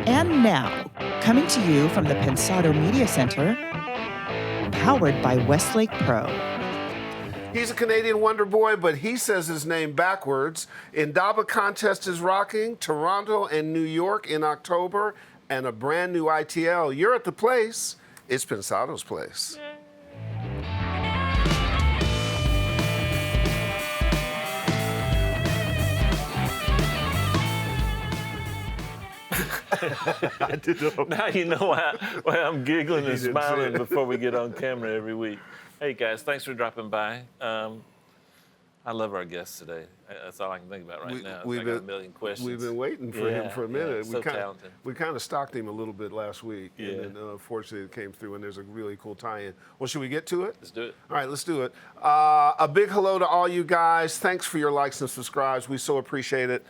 And now, coming to you from the Pensado Media Center, powered by Westlake Pro. He's a Canadian wonder boy, but he says his name backwards. Indaba contest is rocking, Toronto and New York in October, and a brand new ITL. You're at the place. It's Pensado's place. I did Now you know why I'm giggling and smiling before we get on camera every week. Hey guys, thanks for dropping by. I love our guests today. That's all I can think about right now. I got a million questions. We've been waiting for him for a minute. So talented. We kind of stalked him a little bit last week, Yeah. and then fortunately it came through, and there's a really cool tie-in. Well, should we get to it? Let's do it. All right, let's do it. A big hello to all you guys. Thanks for your likes and subscribes. We so appreciate it.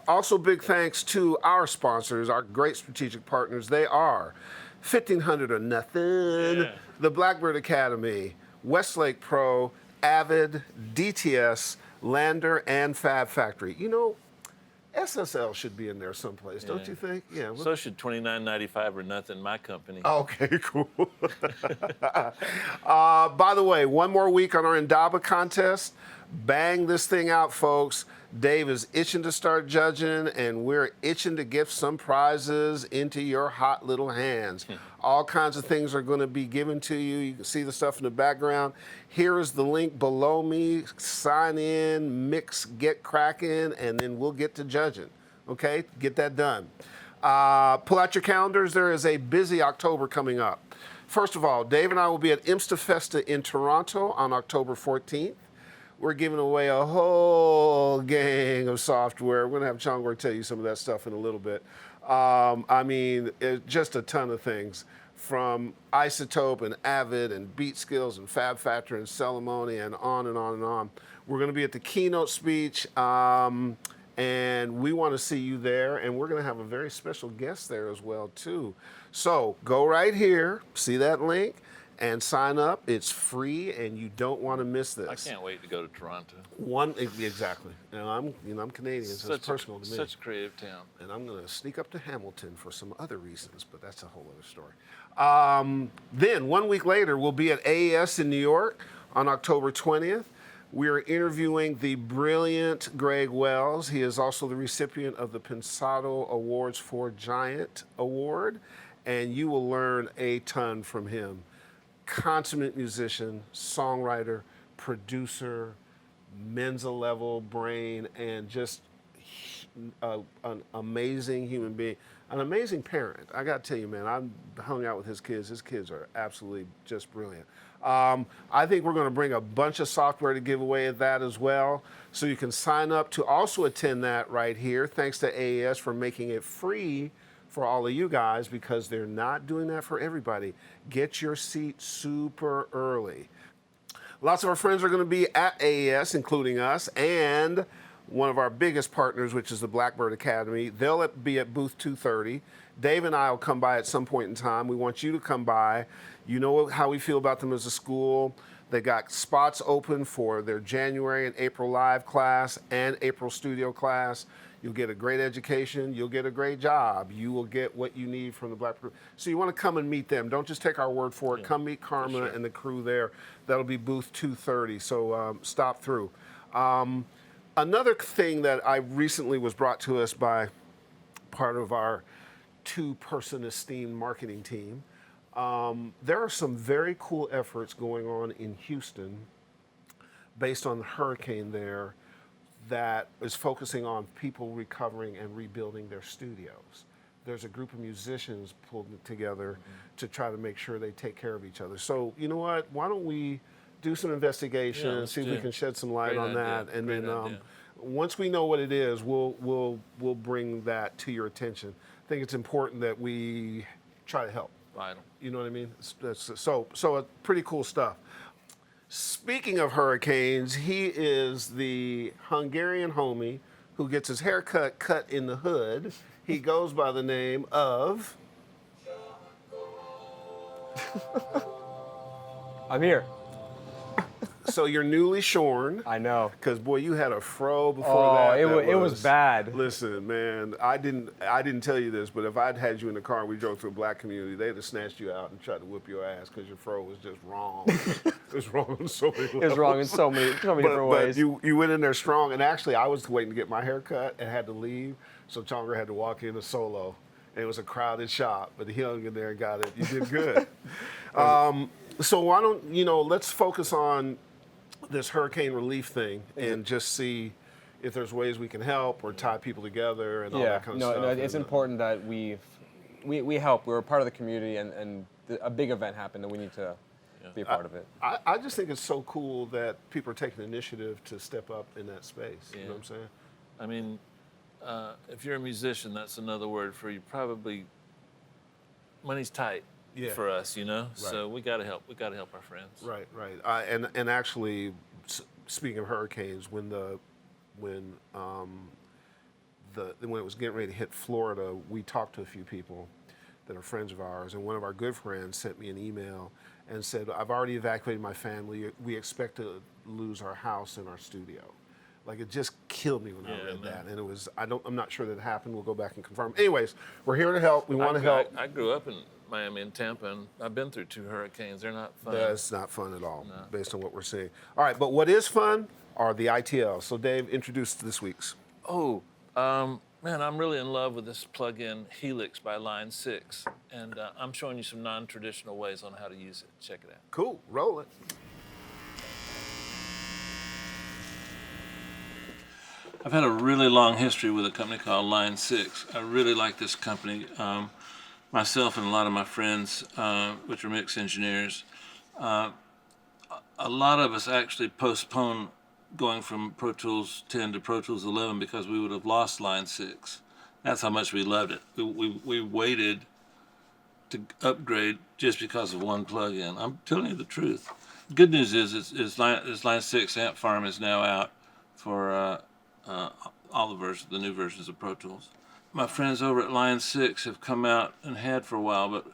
Also, big thanks to our sponsors, our great strategic partners. They are 1500 or Nothing, the Blackbird Academy, Westlake Pro, Avid, DTS, Lander, and Fab Factory. You know, SSL should be in there someplace, don't you think? Yeah. So should $29.95 or Nothing, my company. Okay, cool. By the way, one more week on our Indaba contest. Bang this thing out, folks. Dave is itching to start judging, and we're itching to gift some prizes into your hot little hands. All kinds of things are going to be given to you. You can see the stuff in the background. Here is the link below me. Sign in, mix, get cracking, and then we'll get to judging. Okay? Get that done. Pull out your calendars. There is a busy October coming up. First of all, Dave and I will be at Imsta Festa in Toronto on October 14th. We're giving away a whole gang of software. We're going to have Chongwar tell you some of that stuff in a little bit. I mean, just a ton of things from Isotope and Avid and Beat Skills and Fab Factor and Celemony and on and on and on. We're going to be at the keynote speech, and we want to see you there. And we're going to have a very special guest there as well, too. So go right here, see that link, and sign up. It's free, and you don't want to miss this. I can't wait to go to Toronto. Exactly. And I'm Canadian, so it's personal to me. Such a creative town. And I'm going to sneak up to Hamilton for some other reasons, but that's a whole other story. Then 1 week later, we'll be at AES in New York on October 20th. We are interviewing the brilliant Greg Wells. He is also the recipient of the Pensado Awards for Giant Award, and you will learn a ton from him. Consummate musician, songwriter, producer, Mensa level brain, and just an amazing human being, an amazing parent. I got to tell you, man, I've hung out with his kids. His kids are absolutely just brilliant. I think we're going to bring a bunch of software to give away at that as well. So you can sign up to also attend that right here. Thanks to AES for making it free for all of you guys, because they're not doing that for everybody. Get your seat super early. Lots of our friends are going to be at AES, including us, and one of our biggest partners, which is the Blackbird Academy. They'll be at booth 230. Dave and I will come by at some point in time. We want you to come by. You know how we feel about them as a school. They got spots open for their January and April live class and April studio class. You'll get a great education. You'll get a great job. You will get what you need from the Blackbird. So you want to come and meet them. Don't just take our word for it. Yeah, come meet Karma and the crew there. That'll be booth 230. So stop through. Another thing that I recently was brought to us by part of our two-person esteemed marketing team. There are some very cool efforts going on in Houston based on the hurricane there that is focusing on people recovering and rebuilding their studios. There's a group of musicians pulled together to try to make sure they take care of each other. So, you know what? Why don't we do some investigation and see if we can shed some light on that. And then once we know what it is, we'll bring that to your attention. I think it's important that we try to help. Vital. You know what I mean? So pretty cool stuff. Speaking of hurricanes, he is the Hungarian homie who gets his haircut cut in the hood. He goes by the name of... I'm here. So you're newly shorn. I know. Because boy, you had a fro before that. It was bad. Listen, man, I didn't tell you this, but if I'd had you in the car and we drove through a black community, they'd have snatched you out and tried to whip your ass because your fro was just wrong. It was wrong in so many levels. It was wrong in so many different ways. But you went in there strong, and actually, I was waiting to get my hair cut and had to leave, so Chonga had to walk in solo. And it was a crowded shop, but he hung in there and got it. You did good. So why don't, let's focus on this hurricane relief thing and just see if there's ways we can help or tie people together and all that kind of stuff. No, it's important that we help. We're a part of the community, and a big event happened, and we need to be a part of it. I just think it's so cool that people are taking initiative to step up in that space. Yeah. You know what I'm saying? I mean, if you're a musician, that's another word for you. Probably money's tight for us, Right. So we got to help. We got to help our friends. Right. And actually, speaking of hurricanes, when it was getting ready to hit Florida, we talked to a few people that are friends of ours, and one of our good friends sent me an email and said, "I've already evacuated my family. We expect to lose our house and our studio." Like, it just killed me when I read that, and I'm not sure that it happened. We'll go back and confirm. Anyways, we're here to help. We want to help. I grew up in Miami and Tampa, and I've been through 2 hurricanes. They're not fun. That's not fun at all, based on what we're seeing. All right, but what is fun are the ITLs. So Dave, introduce this week's. Man, I'm really in love with this plugin Helix by Line 6, and I'm showing you some non-traditional ways on how to use it. Check it out. Cool, roll it. I've had a really long history with a company called Line 6. I really like this company. Myself and a lot of my friends, which are mix engineers, a lot of us actually postponed going from Pro Tools 10 to Pro Tools 11 because we would have lost Line 6. That's how much we loved it. We waited to upgrade just because of one plugin. I'm telling you the truth. Good news is Line 6 Amp Farm is now out for all the new versions of Pro Tools. My friends over at Line 6 have come out and had for a while, but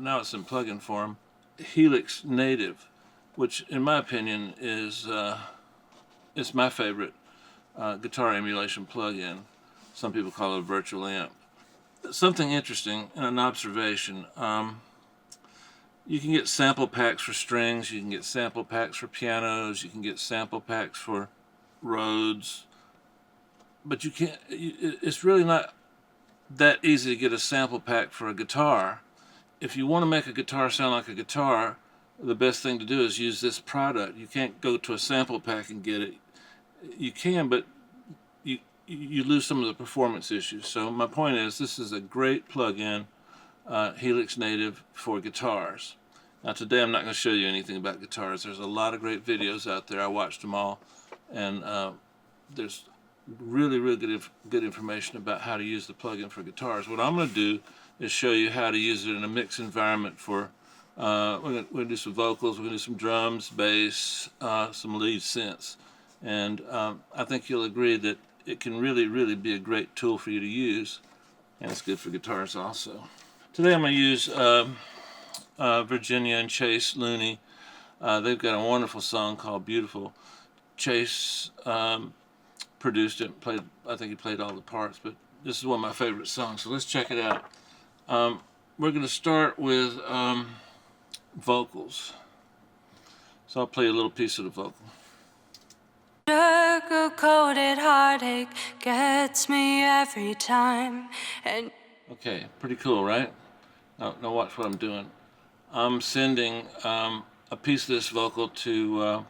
now it's in plugin form, Helix Native, which in my opinion is my favorite guitar emulation plugin. Some people call it a virtual amp. Something interesting and an observation, you can get sample packs for strings, you can get sample packs for pianos, you can get sample packs for Rhodes, but you can't, it's really not that easy to get a sample pack for a guitar. If you want to make a guitar sound like a guitar, the best thing to do is use this product. You can't go to a sample pack and get it. You can, but you lose some of the performance issues. So my point is, this is a great plugin, Helix Native for guitars. Now today I'm not going to show you anything about guitars. There's a lot of great videos out there. I watched them all, and there's really good information about how to use the plugin for guitars. What I'm going to do is show you how to use it in a mix environment for, we're going to do some vocals, we're going to do some drums, bass, some lead synths. And I think you'll agree that it can really be a great tool for you to use, and it's good for guitars also. Today I'm going to use Virginia and Chase Looney. They've got a wonderful song called Beautiful. Chase produced it, I think he played all the parts, but this is one of my favorite songs, so let's check it out. We're going to start with vocals. So I'll play a little piece of the vocal. Sugar-coated heartache gets me every time. And okay, pretty cool, right? Now watch what I'm doing. I'm sending a piece of this vocal to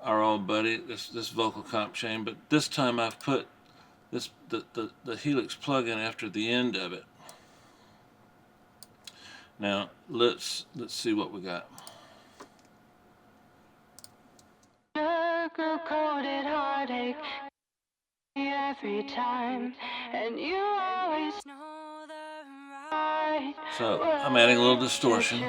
our old buddy, this vocal comp chain, but this time I've put the Helix plugin after the end of it. Now let's see what we got. Sugar-coated heartache every time, and you always know the right. So I'm adding a little distortion.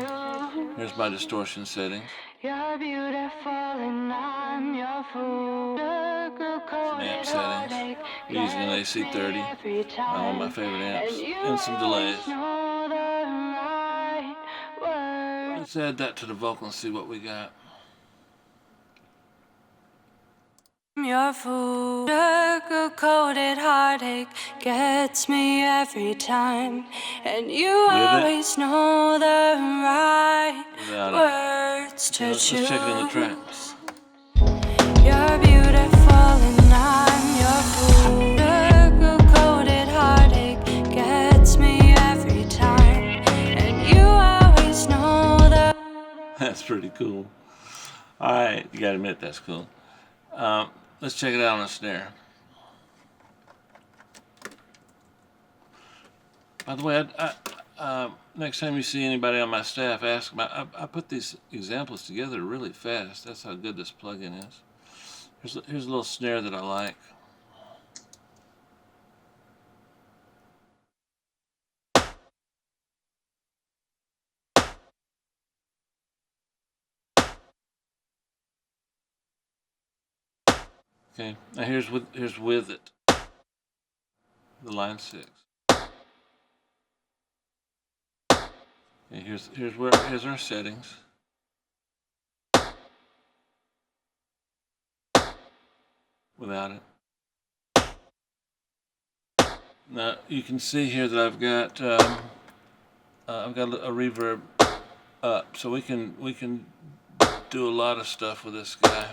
Here's my distortion setting. You're beautiful and I'm your fool. Some amp settings. We're using an AC30, one of my favorite amps, and some delays. Let's add that to the vocal and see what we got. Your food, sugar-coated heartache gets me every time, and you always know the right words to choose. Let's check it on the track. You're beautiful and I'm your food. Sugar-coated heartache gets me every time, and you always know the. That's pretty cool. All right, you gotta admit that's cool. Let's check it out on a snare. By the way, next time you see anybody on my staff, ask them. I put these examples together really fast. That's how good this plugin is. Here's a little snare that I like. Okay, now here's with it. The line 6. Okay, here's our settings. Without it. Now you can see here that I've got a reverb up, so we can do a lot of stuff with this guy.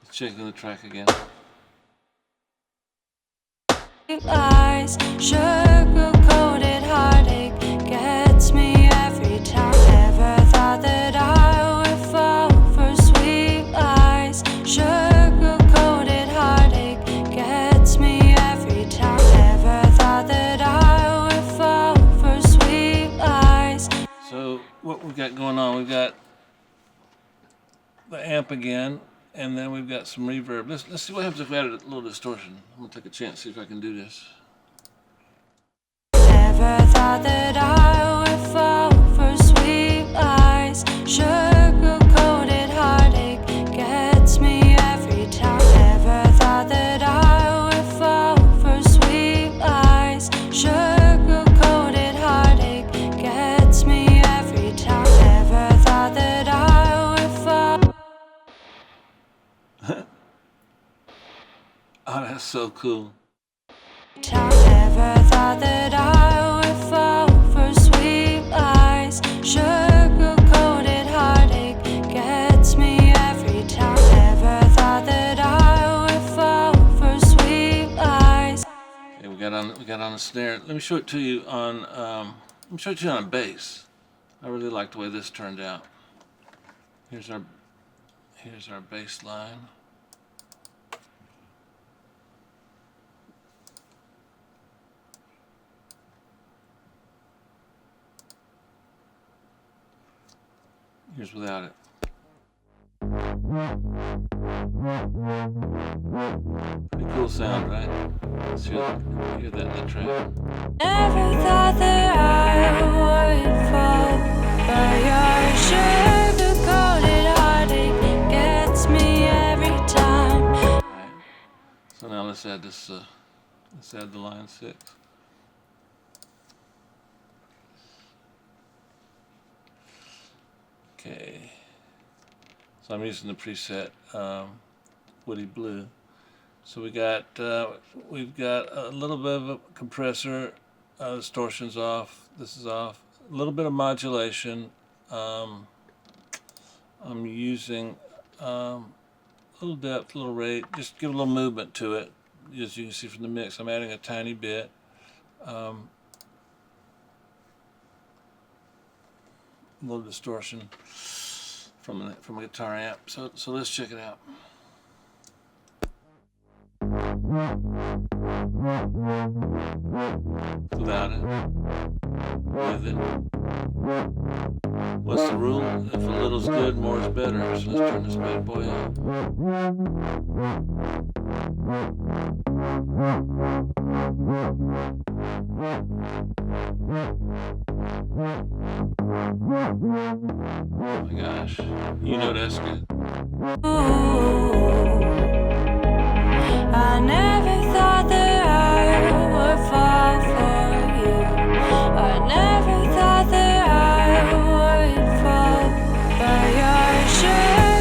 Checking the track again. Lies, sugar-coated heartache gets me every time. Never thought that I would fall for sweet lies. Sugar-coated heartache gets me every time. Never thought that I would fall for sweet lies. So what we've got going on, we've got the amp again. And then we've got some reverb. Let's see what happens if we added a little distortion. I'm gonna take a chance, see if I can do this. Never thought that I would fall for sweet lies. Sugar-coated heartache gets me every time. Never thought that I would fall for sweet lies. Sugar-coated heartache gets me every time. Never thought that I would fall. Oh, that's so cool. Never thought that I would fall for sweet lies. Sugar-coated heartache gets me every time. Never thought that I would fall for sweet lies. Okay, we got on the snare. Let me show it to you on a bass. I really like the way this turned out. Here's our bass line. Here's without it. Pretty cool sound, right? Let's hear that in the track. Never thought that I would fall, but your sugar-coated heartache gets me every time. All right. So now let's add this. Let's add the line 6. Okay, so I'm using the preset Woody Blue. So we've got a little bit of a compressor, distortion's off, this is off, a little bit of modulation. I'm using a little depth, a little rate, just give a little movement to it. As you can see from the mix, I'm adding a tiny bit. A little distortion from a guitar amp. So let's check it out. Without it. With it. What's the rule? If a little's good, more is better. So let's turn this bad boy up. Oh my gosh. You know that's good. I never thought that I would fall for you. I never thought that I would fall, but your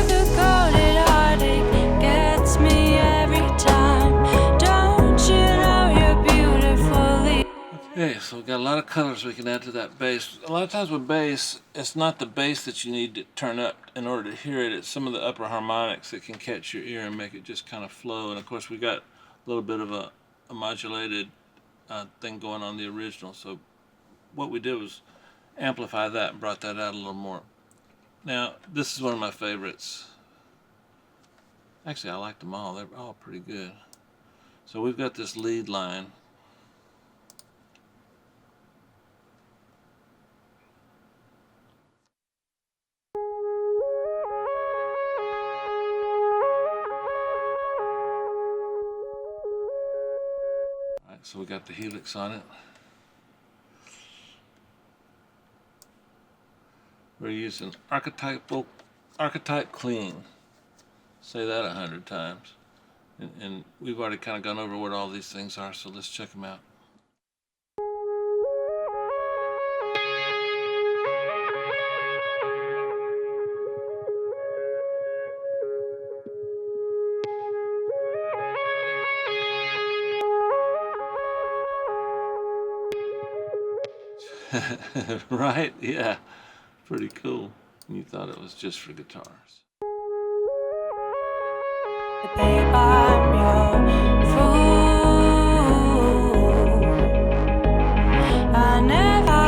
sugar-coated heartache gets me every time. Don't you know you're beautifully? Okay, so we've got a lot of colors we can add to that bass. A lot of times with bass, it's not the bass that you need to turn up in order to hear it. It's some of the upper harmonics that can catch your ear and make it just kind of flow. And of course, we got a little bit of a modulated thing going on the original. So what we did was amplify that and brought that out a little more. Now, this is one of my favorites. Actually, I like them all. They're all pretty good. So we've got this lead line. So we got the helix on it. We're using archetype clean. Say that 100 times. And we've already kind of gone over what all these things are, so let's check them out. Right? Yeah. Pretty cool. You thought it was just for guitars. Babe, I'm your fool. I never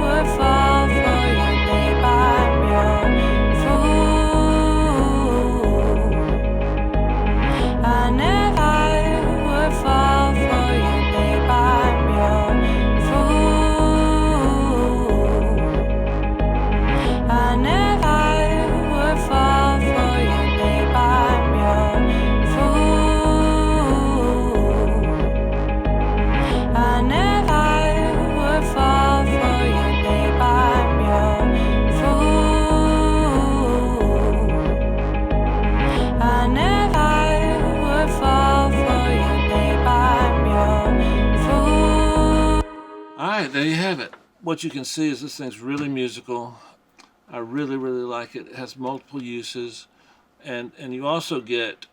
would fall for you, babe, I'm your fool. I never would fall for you, babe, I'm your fool. I never would fall for you, babe, I'm your fool. I never would fall for you, babe, I'm your fool. I never would fall for you, babe, I'm your fool. All right, there you have it. What you can see is this thing's really musical. I really, really like it. It has multiple uses, and you also get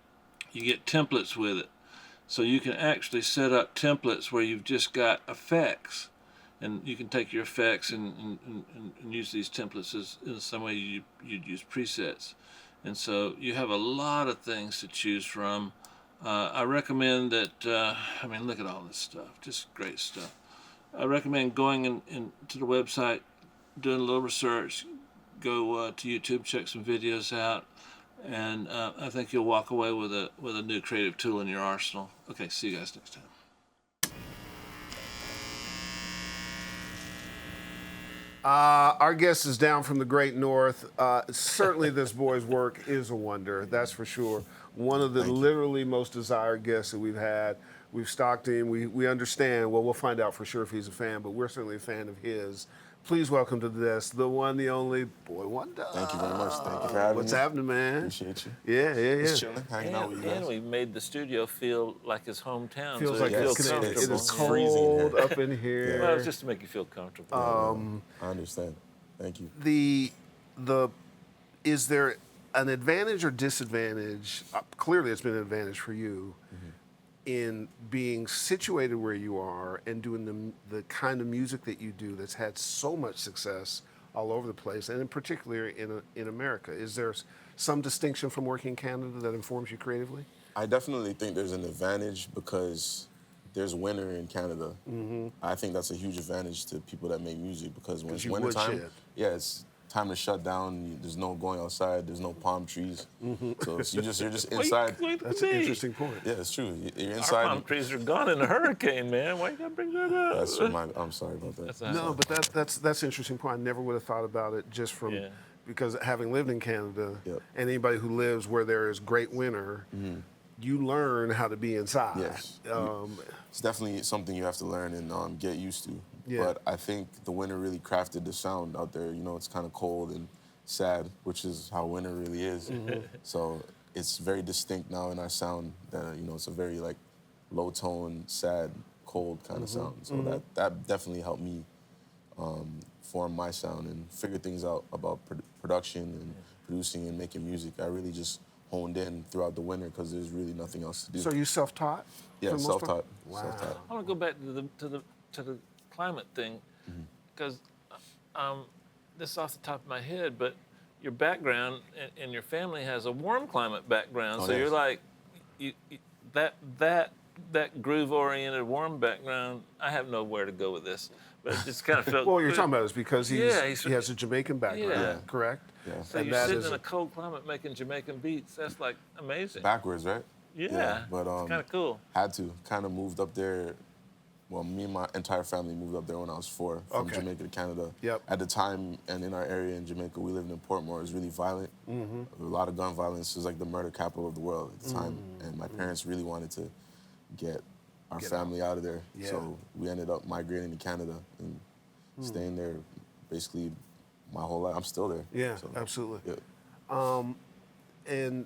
templates with it. So you can actually set up templates where you've just got effects, and you can take your effects and use these templates as in some way you'd use presets. And so you have a lot of things to choose from. I recommend that, I mean, look at all this stuff, just great stuff. I recommend going to the website, doing a little research, go to YouTube, check some videos out, and I think you'll walk away with a new creative tool in your arsenal. Okay, see you guys next time. Our guest is down from the great north. Certainly this boy's work is a wonder, that's for sure. One of the literally most desired guests that we've had. We've stalked him, we understand, well, we'll find out for sure if he's a fan, but we're certainly a fan of his. Please welcome to the desk, the one, the only Boi-1da. Thank you very much. Thank you for having me. What's happening, man? Appreciate you. Yeah. Just chilling, hanging out with you guys. And we made the studio feel like his hometown. Feels so like it feels it's comfortable. it is freezing cold here. up in here. Well, it's just to make you feel comfortable. I understand. Thank you. Is there an advantage or disadvantage? Clearly, it's been an advantage for you in being situated where you are and doing the kind of music that you do that's had so much success all over the place, and in particular in America. Is there some distinction from working in Canada that informs you creatively? I definitely think there's an advantage because there's winter in Canada. I think that's a huge advantage to people that make music because when it's you wintertime, woodshed. yeah, time to shut down. There's no going outside. There's no palm trees. So you're just inside. That's an interesting point. Yeah, it's true. You're Our inside. palm trees are gone in a hurricane, man. Why you gotta bring that up? I'm sorry about that. No, but that's an interesting point. I never would have thought about it just from because having lived in Canada and anybody who lives where there is great winter, you learn how to be inside. Yes. It's definitely something you have to learn and get used to. Yeah. But I think the winter really crafted the sound out there. You know, it's kind of cold and sad, which is how winter really is. So it's very distinct now in our sound that, you know, it's a very like low tone, sad, cold kind of sound. So that definitely helped me form my sound and figure things out about production and producing and making music. I really just honed in throughout the winter because there's really nothing else to do. So are you self-taught? Yeah, self-taught. Wow. Self-taught. I want to go back to the climate thing because this is off the top of my head, but your background and your family has a warm climate background, so you're like that groove-oriented warm background. I have nowhere to go with this, but it just kind of felt. Well, you're talking about is because he has a Jamaican background, correct? Yeah. So you're sitting in a cold climate making Jamaican beats. That's like amazing. Backwards, right? Yeah, but it's kind of cool. Had to. Kind of moved up there. Well, me and my entire family moved up there when I was 4 from Jamaica to Canada. Yep. At the time, and in our area in Jamaica, we lived in Portmore. It was really violent. A lot of gun violence. It was like the murder capital of the world at the time. And my parents really wanted to get our family out of there. Yeah. So we ended up migrating to Canada and staying there basically my whole life. I'm still there. Yeah, so, absolutely. Yeah. And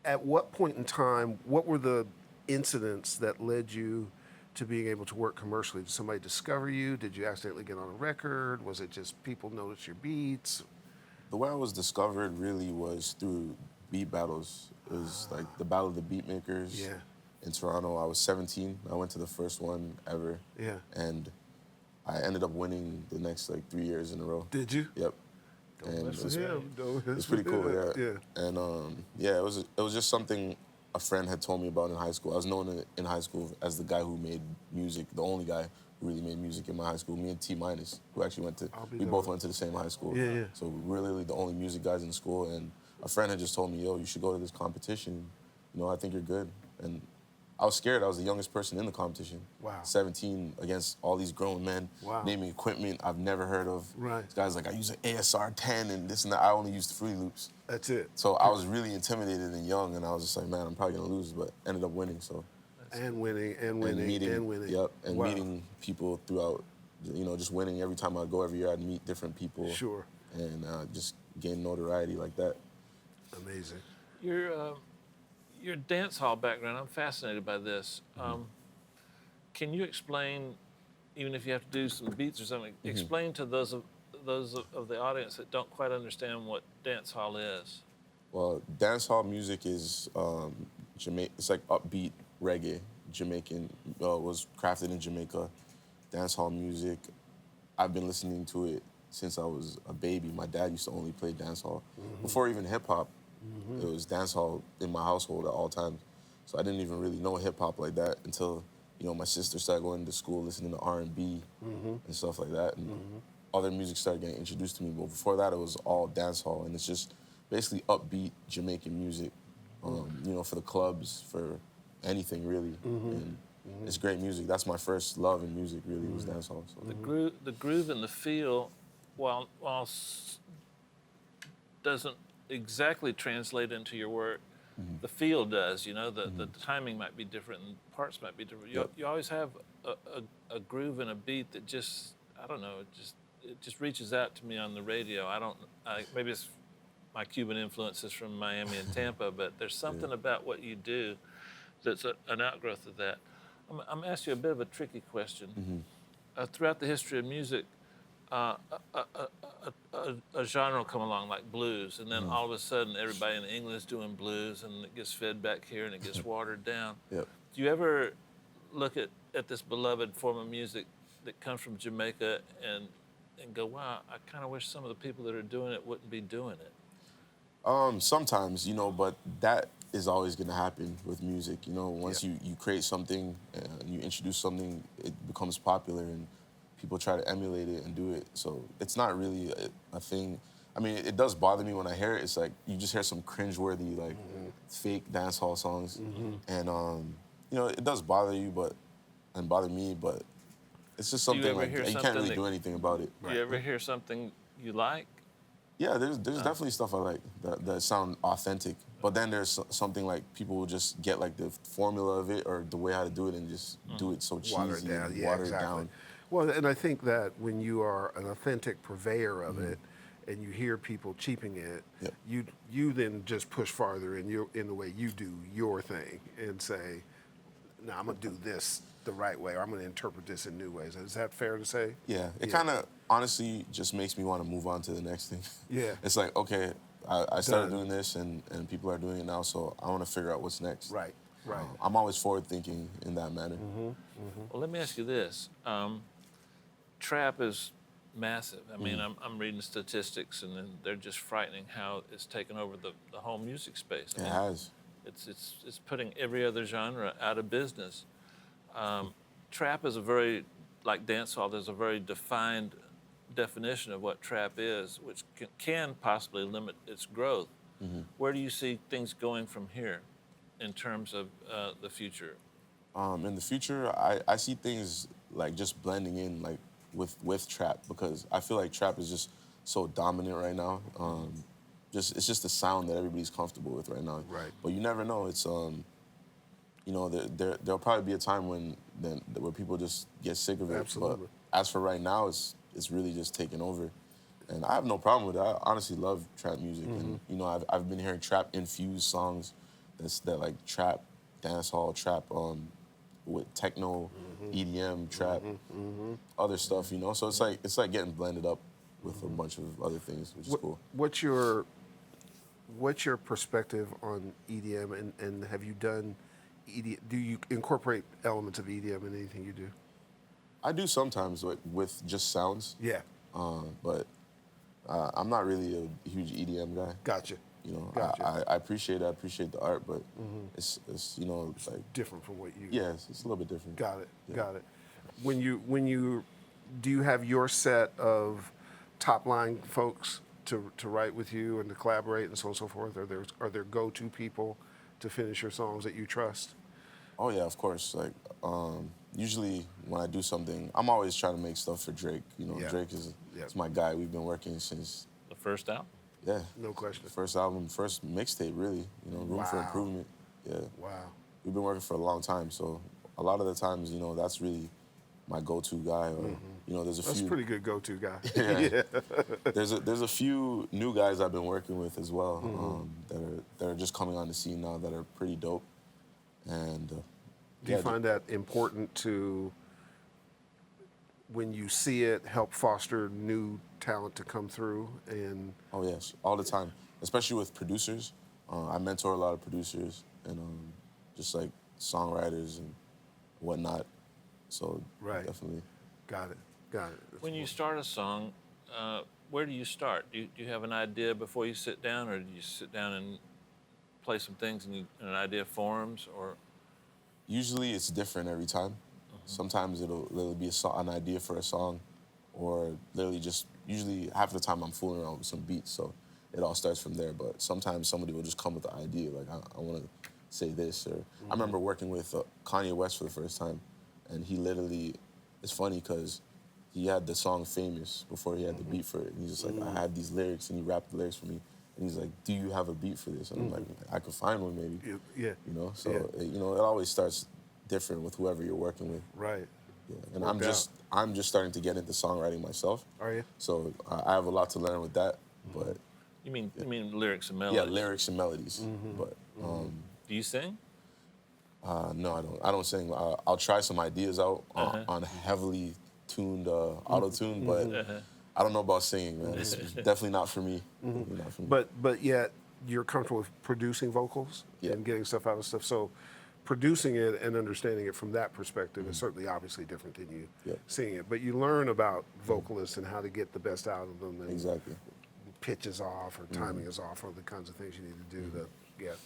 at what point in time, what were the incidents that led you to being able to work commercially? Did somebody discover you? Did you accidentally get on a record? Was it just people noticed your beats? The way I was discovered really was through beat battles. It was like the Battle of the Beat Makers in Toronto. I was 17. I went to the first one ever. Yeah. And I ended up winning the next like 3 years in a row. Did you? Yep. And it was pretty cool, yeah. And it was just something a friend had told me about in high school. I was known in high school as the guy who made music, the only guy who really made music in my high school. Me and T-, who actually we both went to the same high school. Yeah. So we were literally the only music guys in school. And a friend had just told me, yo, you should go to this competition. You know, I think you're good. And I was scared. I was the youngest person in the competition. Wow. 17 against all these grown men, naming equipment I've never heard of. Right. This guy's like, I use an ASR 10 and this and that. I only used Fruity Loops. That's it. So I was really intimidated and young, and I was just like, man, I'm probably gonna lose, but ended up winning. So. And winning. Yep. And meeting people throughout, you know, just winning. Every time I'd go every year, I'd meet different people. Sure. And just gain notoriety like that. Amazing. Your dance hall background, I'm fascinated by this. Can you explain, even if you have to do some beats or something, explain to those of the audience that don't quite understand what dance hall is? Well, dance hall music is it's like upbeat reggae, Jamaican. Was crafted in Jamaica. Dance hall music, I've been listening to it since I was a baby. My dad used to only play dance hall. Before even hip hop, it was dance hall in my household at all times. So I didn't even really know hip hop like that until, you know, my sister started going to school listening to R&B and stuff like that. And other music started getting introduced to me. But before that, it was all dance hall. And it's just basically upbeat Jamaican music, you know, for the clubs, for anything really. And it's great music. That's my first love in music, really, was dance hall. So. The groove and the feel, while doesn't exactly translate into your work, the feel does. You know, the timing might be different and parts might be different. You always have a groove and a beat that just, I don't know, it just reaches out to me on the radio. Maybe it's my Cuban influences from Miami and Tampa, but there's something about what you do that's an outgrowth of that. I'm asking you a bit of a tricky question. Throughout the history of music, a genre will come along like blues, and then all of a sudden everybody in England is doing blues, and it gets fed back here and it gets watered down. Yep. Do you ever look at this beloved form of music that comes from Jamaica and go, wow, I kind of wish some of the people that are doing it wouldn't be doing it? Sometimes, you know, but that is always going to happen with music. You know, once you create something and you introduce something, it becomes popular, and people try to emulate it and do it. So it's not really a thing. I mean, it does bother me when I hear it. It's like you just hear some cringeworthy, like fake dance hall songs, and you know, it does bother you, and bother me, but it's just something like you can't really do anything about it. You ever hear something you like? Yeah, there's definitely stuff I like that sound authentic. But then there's something like people will just get like the formula of it or the way how to do it and just do it so cheesy, water it down. and Yeah, water exactly. it down. Well, and I think that when you are an authentic purveyor of it, and you hear people cheaping it, you then just push farther in the way you do your thing and say, "No, I'm gonna do this the right way, or I'm gonna interpret this in new ways." Is that fair to say? Yeah, it kind of honestly just makes me want to move on to the next thing. Yeah. It's like, okay, I started doing this and people are doing it now, so I want to figure out what's next. Right. I'm always forward thinking in that manner. Well, let me ask you this. Trap is massive. I mean, I'm reading statistics, and then they're just frightening how it's taken over the whole music space. I It mean, has. It's putting every other genre out of business. Trap is a very, like dancehall, there's a very defined definition of what trap is, which can possibly limit its growth. Where do you see things going from here in terms of the future? In the future, I see things like just blending in like with trap, because I feel like trap is just so dominant right now. It's just the sound that everybody's comfortable with right now. Right. But you never know. It's you know, there'll probably be a time where people just get sick of it. Absolutely. But as for right now, it's really just taking over. And I have no problem with it. I honestly love trap music. And, you know, I've been hearing trap-infused songs that like trap, dancehall, trap with techno, EDM, trap, other stuff, you know? So it's like getting blended up with a bunch of other things, which is cool. What's your perspective on EDM, and have you done EDM? Do you incorporate elements of EDM in anything you do? I do sometimes with just sounds. Yeah. But I'm not really a huge EDM guy. Gotcha. You know, Gotcha. I appreciate it. I appreciate the art, but it's you know, it's like Different from what you. yeah, it's a little bit different. Got it. Yeah. Got it. When you do you have your set of top line folks to write with you and to collaborate and so on and so forth? Are there go-to people to finish your songs that you trust? Oh yeah, of course. Like usually when I do something, I'm always trying to make stuff for Drake. You know, Yeah. Drake is Yeah. my guy. We've been working since The first album? yeah. No question. First album, first mixtape, really. You know, Room for Wow. Improvement. Yeah. Wow. We've been working for a long time, so a lot of the times, you know, that's really my go-to guy. Or you know, there's a That's few. a pretty good go-to guy. Yeah. There's a few new guys I've been working with as well that are just coming on the scene now that are pretty dope. And Do you find that important to, when you see it, help foster new talent to come through? And oh yes, all the time, especially with producers. I mentor a lot of producers and just like songwriters and whatnot. So Right. definitely. got it. That's When you cool. start a song, where do you start? Do you have an idea before you sit down, or do you sit down and play some things and an idea forms? Or Usually it's different every time. Sometimes it'll literally be an idea for a song, or literally just, usually half the time I'm fooling around with some beats, so it all starts from there. But sometimes somebody will just come with the idea, like I want to say this. Or I remember working with Kanye West for the first time, and he literally, it's funny because he had the song Famous before he had the beat for it. And he's just like, I have these lyrics, and he rapped the lyrics for me. And he's like, do you have a beat for this? And I'm like, I could find one maybe. Yeah. You know, so Yeah. you know, it always starts different with whoever you're working with. Right. Yeah. And Worked I'm just starting to get into songwriting myself. Are you? So I have a lot to learn with that. But you mean lyrics and melodies? yeah, lyrics and melodies. But Do you sing? no, I don't. I don't sing. I'll try some ideas out on heavily tuned auto tune, but I don't know about singing, man. It's definitely not for me. Definitely not for me. But yet you're comfortable with producing vocals Yeah. and getting stuff out of stuff. So producing it and understanding it from that perspective is certainly obviously different than you Yeah. seeing it. But you learn about vocalists and how to get the best out of them. And Exactly. pitch is off or timing is off or the kinds of things you need to do to get.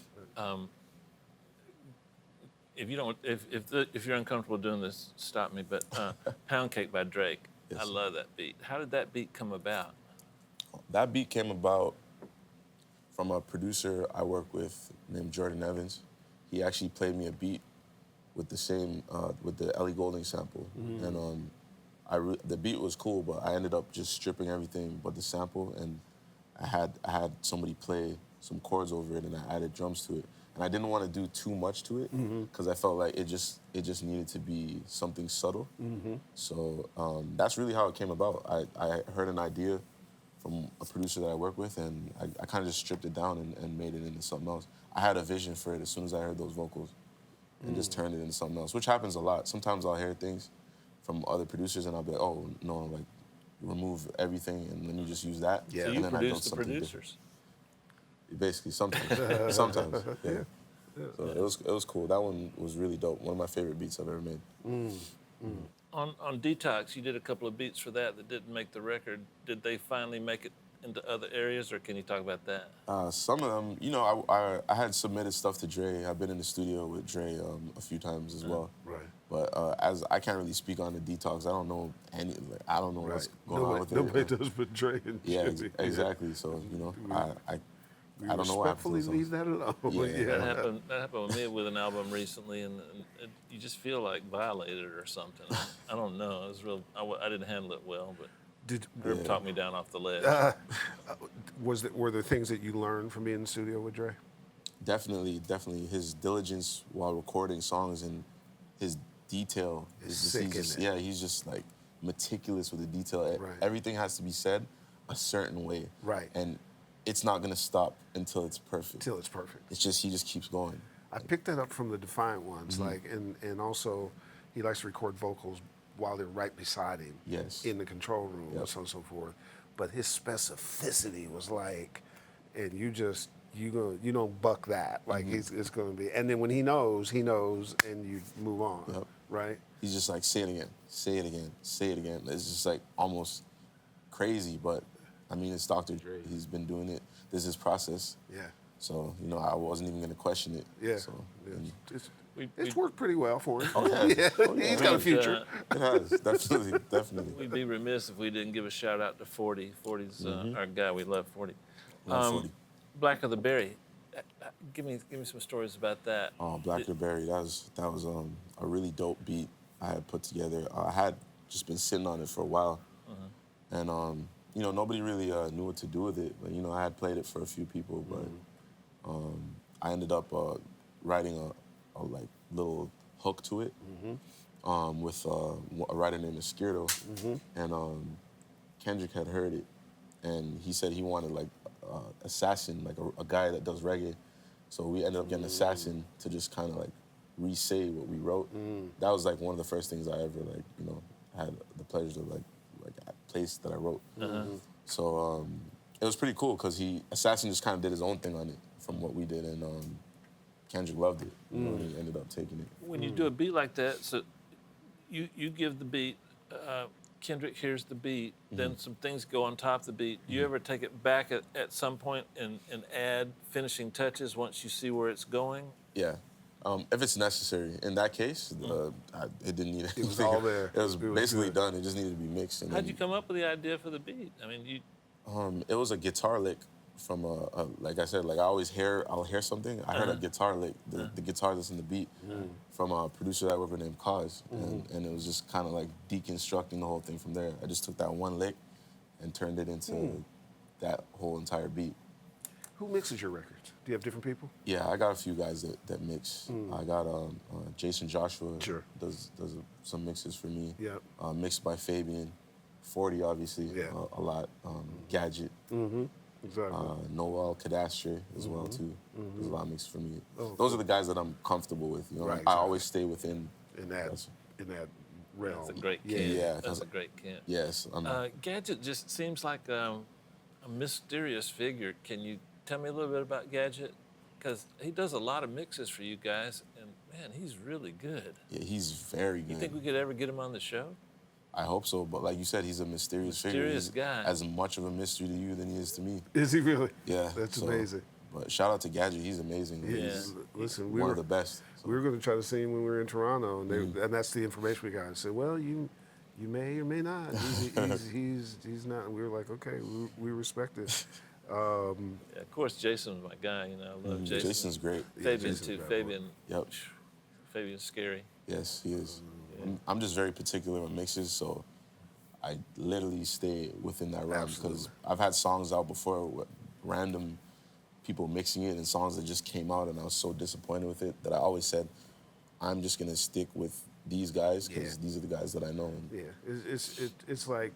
If you don't, if you're uncomfortable doing this, stop me. But Poundcake by Drake, I love that beat. How did that beat come about? That beat came about from a producer I work with named Jordan Evans. He actually played me a beat with the same, with the Ellie Goulding sample. And the beat was cool, but I ended up just stripping everything but the sample, and I had somebody play some chords over it, and I added drums to it. And I didn't want to do too much to it because I felt like it just needed to be something subtle. So that's really how it came about. I heard an idea from a producer that I work with, and I kind of just stripped it down and made it into something else. I had a vision for it as soon as I heard those vocals, and just turned it into something else, which happens a lot. Sometimes I'll hear things from other producers, and I'll be like, oh, no, like, remove everything, and then you just use that. Yeah. So and you then I produce build the something producers. different. Basically, sometimes. Sometimes, yeah. So it was cool. That one was really dope. One of my favorite beats I've ever made. On Detox, you did a couple of beats for that didn't make the record. Did they finally make it into other areas, or can you talk about that? Some of them, you know, I had submitted stuff to Dre. I've been in the studio with Dre a few times as well. Right. But as I can't really speak on the Detox, I don't know I don't know what's going on with it. Nobody does but Dre and Yeah, Jimmy. exactly. So you know, I don't know what happened. Respectfully leave that alone. Yeah. That happened with me with an album recently, and you just feel like violated or something. I don't know. It was real. I didn't handle it well, but Herb talked me down off the ledge. Were there things that you learned from being in the studio with Dre? Definitely. His diligence while recording songs and his detail is just, sick, isn't it? he's just like meticulous with the detail. Right. Everything has to be said a certain way. Right. And it's not gonna stop until it's perfect. Until it's perfect. It's just he just keeps going. I picked that up from the Defiant ones, and also he likes to record vocals while they're right beside him. Yes. In the control room and so on and so forth. But his specificity was like, and you don't buck that. Like it's gonna be, and then when he knows, and you move on. Yep. Right. He's just like, say it again, say it again, say it again. It's just like almost crazy, but I mean, it's Dr. Dre. He's been doing it. This is his process. Yeah. So, you know, I wasn't even going to question it. Yeah. So, and It's worked pretty well for him. Oh, yeah. He's got a future. it has, definitely. We'd be remiss if we didn't give a shout out to 40. 40's our guy. We love 40. Love 40. Black of the Berry. Give me some stories about that. Oh, Black of the Berry. That was a really dope beat I had put together. I had just been sitting on it for a while, and you know, nobody really knew what to do with it. But you know, I had played it for a few people, but I ended up writing a like little hook to it with a writer named Esquerdo, and Kendrick had heard it, and he said he wanted like Assassin, like a guy that does reggae. So we ended up getting Assassin to just kind of like re-say what we wrote. That was like one of the first things I ever like, you know, had the pleasure to like place that I wrote. So it was pretty cool because Assassin just kind of did his own thing on it from what we did, and Kendrick loved it. You know, and he ended up taking it. When you do a beat like that, so you give the beat, Kendrick hears the beat, then some things go on top of the beat. Do you ever take it back at some point and add finishing touches once you see where it's going? Yeah. If it's necessary. In that case, it didn't need anything. It was all there. It was basically good. done. It just needed to be mixed. And How'd you come up with the idea for the beat? I mean, it was a guitar lick from like I said, like I'll hear something. I heard a guitar lick, the guitar that's in the beat, from a producer that I worked with named Cause, and it was just kind of like deconstructing the whole thing from there. I just took that one lick and turned it into that whole entire beat. Who mixes your records? Do you have different people? Yeah, I got a few guys that mix. I got Jason Joshua does some mixes for me. Yep. Mixed by Fabian, 40 obviously, a lot. Gadget. Exactly. Noel Cadastre as well too. There's a lot mixed for me. Oh, Those are the guys that I'm comfortable with. You know, Right, I exactly. always stay within. in that realm. that's a great kid. Yeah, That's a great kid. Yes. Gadget just seems like a mysterious figure. Can you tell me a little bit about Gadget? Because he does a lot of mixes for you guys, and man, he's really good. Yeah, he's very good. You think we could ever get him on the show? I hope so, but like you said, he's a mysterious figure. Mysterious He's guy. as much of a mystery to you than he is to me. Is he really? Yeah. That's so- amazing. But shout out to Gadget, he's amazing. Yeah. He's Listen, one of the best. So. we were going to try to see him when we were in Toronto, and and that's the information we got. I said, well, you You may or may not. He's not. And we were like, okay, we respect it. Yeah, of course, Jason's my guy. You know, I love Jason. Jason's great. Fabian Jason's too. great. Fabian. Yep. Fabian's scary. Yes, he is. I'm just very particular with mixes, so I literally stay within that realm because I've had songs out before with random people mixing it and songs that just came out, and I was so disappointed with it that I always said, I'm just gonna stick with these guys because these are the guys that I know. Yeah, it's like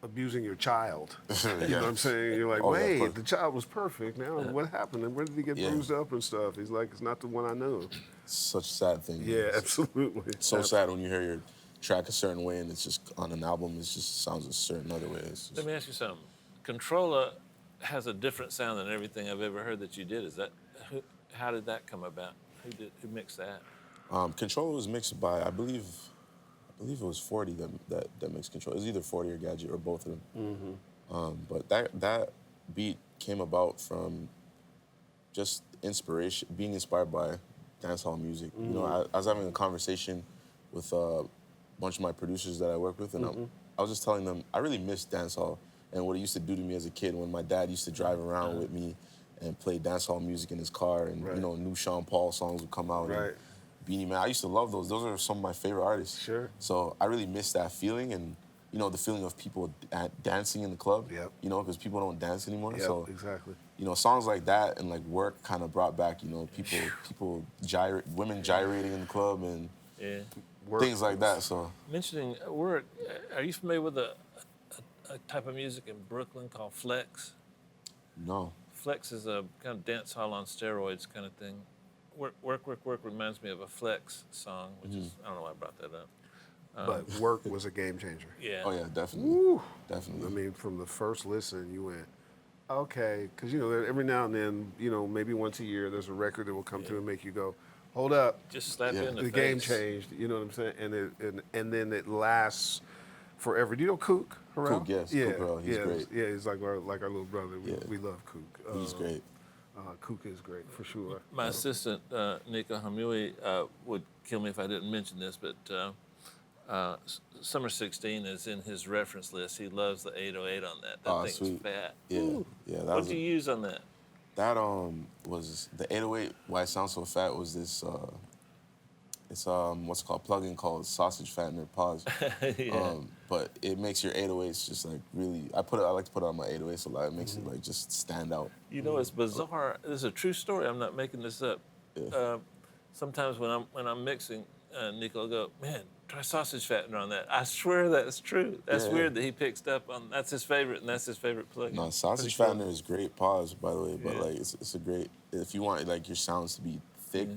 abusing your child. You know what I'm saying? You're like, wait, the child was perfect. Now what happened? And where did he get bruised up and stuff? He's like, it's not the one I knew. Such a sad thing. Yeah, absolutely. It's so sad when you hear your track a certain way and it's just on an album, it just sounds a certain other way. Let me ask you something. Controlla has a different sound than everything I've ever heard that you did. Is that how did that come about? Who mixed that? Controlla was mixed by, I believe it was 40 that mixed Controlla. It was either 40 or Gadget or both of them. But that beat came about from just inspiration, being inspired by dancehall music. You know, I was having a conversation with a bunch of my producers that I work with, and I was just telling them I really miss dancehall and what it used to do to me as a kid when my dad used to drive around with me and play dancehall music in his car, and you know, new Sean Paul songs would come out. And Beanie Man, I used to love those. Those are some of my favorite artists. Sure. So I really miss that feeling, and you know, the feeling of people dancing in the club. You know, because people don't dance anymore. So exactly. You know, songs like that and like Work kind of brought back, you know, people women gyrating in the club and things like that. So mentioning Work, are you familiar with a type of music in Brooklyn called Flex? No. Flex is a kind of dance hall on steroids kind of thing. Work reminds me of a Flex song, which is, I don't know why I brought that up. But Work was a game changer. Yeah. Oh yeah, definitely. Woo. Definitely. I mean, from the first listen, you went, okay, because you know, every now and then, you know, maybe once a year, there's a record that will come through and make you go, hold up, just slap you in the face. game changed. You know what I'm saying? And then it lasts forever. Do you know Kook? Kook, yes. Yeah, Kook, bro. He's great. Yeah, he's like our little brother. We love Kook. He's great. Kook is great for sure. My assistant, Nika Hamui, would kill me if I didn't mention this, but Summer 16 is in his reference list. He loves the 808 on that. That thing's sweet. fat. Yeah, Ooh. yeah. What did you use on that? That was the 808. Why it sounds so fat was this. It's what's it called, plugin called Sausage Fattener. Pause. But it makes your 808s just like really. I like to put it on my 808s a lot. It makes it like just stand out. You know, it's bizarre. This is a true story. I'm not making this up. Yeah. Sometimes when I'm mixing, Nico will go, man, try Sausage Fattener on that. I swear that's true. That's weird that he picks up on. That's his favorite, and that's his favorite plugin. No, Sausage Fattener is great. Pause, by the way, but like it's a great. If you want like your sounds to be thick,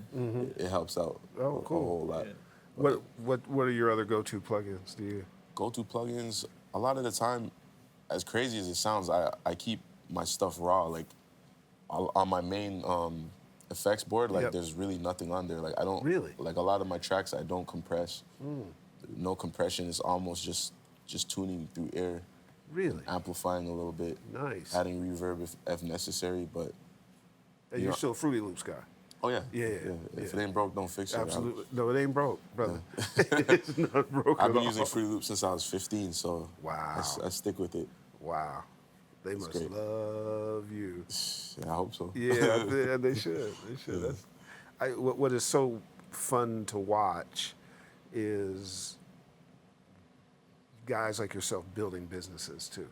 it helps out a whole lot. Yeah. What are your other go-to plugins? Do you go-to plugins? A lot of the time, as crazy as it sounds, I keep my stuff raw. Like on my main effects board, like there's really nothing on there. Like I don't like a lot of my tracks. I don't compress. No compression. It's almost just tuning through air. Really? Amplifying a little bit. Nice. Adding reverb if necessary, but. And you're still a Fruity Loops guy. Oh yeah. Yeah. If it ain't broke, don't fix it. Absolutely. No, it ain't broke, brother. It's not broke I've been at all. using Fruity Loops since I was 15, so wow. I stick with it. Wow. They must love you. Yeah, I hope so. Yeah, they should. They should. Yeah. What is so fun to watch is guys like yourself building businesses too.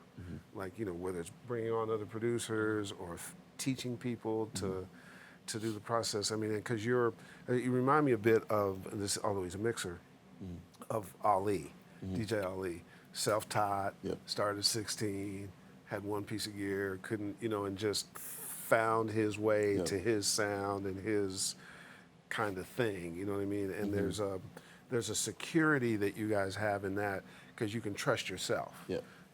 Like, you know, whether it's bringing on other producers or teaching people to do the process. I mean, because you remind me a bit of, and this, although he's a mixer, of Ali, DJ Ali, self-taught, started at 16, had one piece of gear, couldn't, you know, and just found his way to his sound and his kind of thing, you know what I mean? And there's a security that you guys have in that because you can trust yourself.